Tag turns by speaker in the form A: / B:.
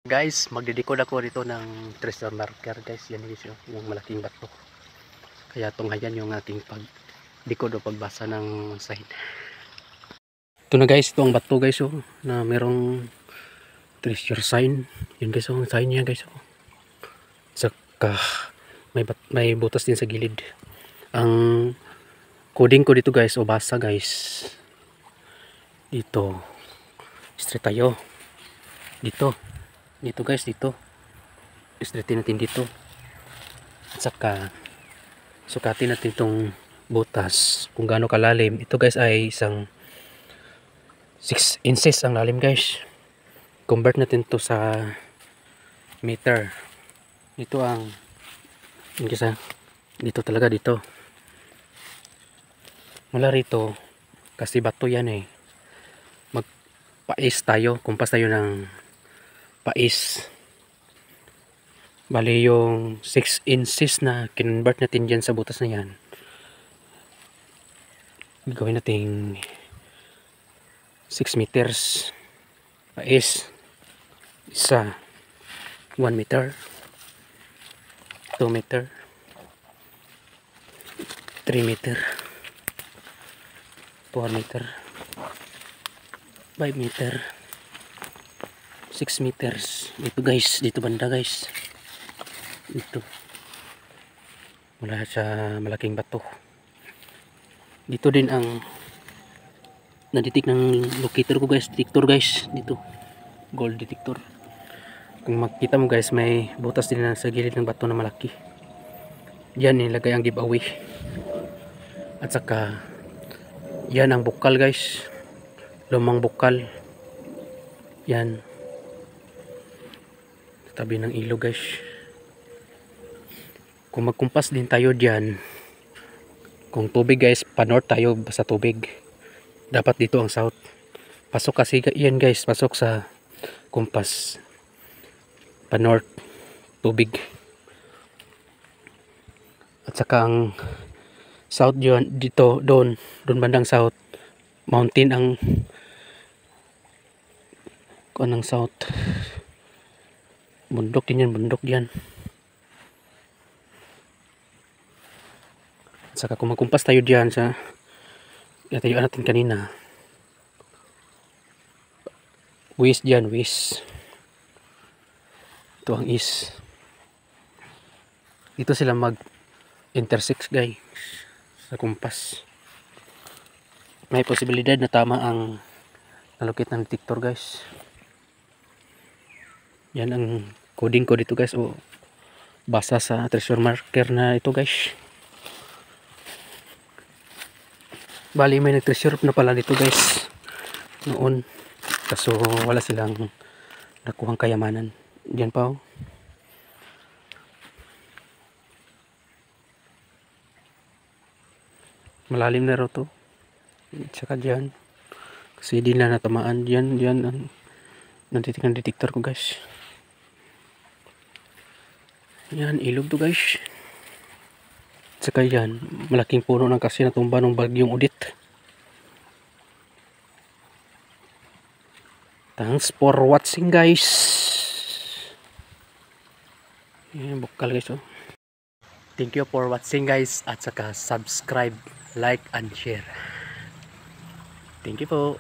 A: Guys, magdidikod ako dito ng treasure marker guys. Yan guys yung malaking bato. Kaya tunghayan yung ating pagdikod o pagbasa ng sign. Ito na guys, ito ang bato guys na merong treasure sign. Yun guys ang sign niya guys. Saka may butas din sa gilid. Ang coding ko dito guys o basa guys. Dito. Straight tayo. Dito guys, dito. Straightin natin dito. At saka sukatin natin itong butas kung gaano kalalim. Ito guys ay isang 6 inches ang lalim guys. Convert natin to sa meter. Ito ang dito talaga dito. Mula rito kasi bato yan eh. Magpais tayo, kumpas tayo ng pais. Bali yung 6 inches na kinonvert natin dyan sa butas na yan, gawin natin 6 meters pais. Isa 1 meter, 2 meter, 3 meter, 4 meter, 5 meter, 6 meters. Dito guys, dito banda guys. Dito. Mula sa malaking bato. Dito din ang naditik ng locator ko guys. Detector guys. Dito. Gold detector. Kung makita mo guys, may butas din na sa gilid ng bato na malaki. Yan nilagay ang giveaway. At saka yan ang bukal guys. Lumang bukal. Yan. Tabi ng ilog guys. Kung magkumpas din tayo diyan, kung tubig guys, pa north tayo sa tubig, dapat dito ang south. Pasok kasi yan guys, pasok sa kumpas pa north tubig. At saka ang south diyan, dito doon bandang south, mountain ang ng south. Bundok din yan, bundok yan. Saka kung magkumpas tayo diyan sa natayuan natin kanina, west diyan, west. Ito ang east. Dito sila mag intersect guys sa kumpas. May posibilidad na tama ang nalukit ng detector guys. Yan ang coding ko dito guys, o basa sa treasure marker na ito guys. Bali may nag-treasure na pala dito guys noon, kaso wala silang nakuhang kayamanan. Diyan pa malalim na raw to. Tsaka diyan kasi di na natamaan. Diyan ang nanditikan detector ko guys. Yan, ilog to guys. Saka yan, malaking puno ng kasi natumba ng bagyong Udit. Thanks for watching guys. Yan, bukal guys oh. Thank you for watching guys, at saka subscribe, like and share. Thank you po.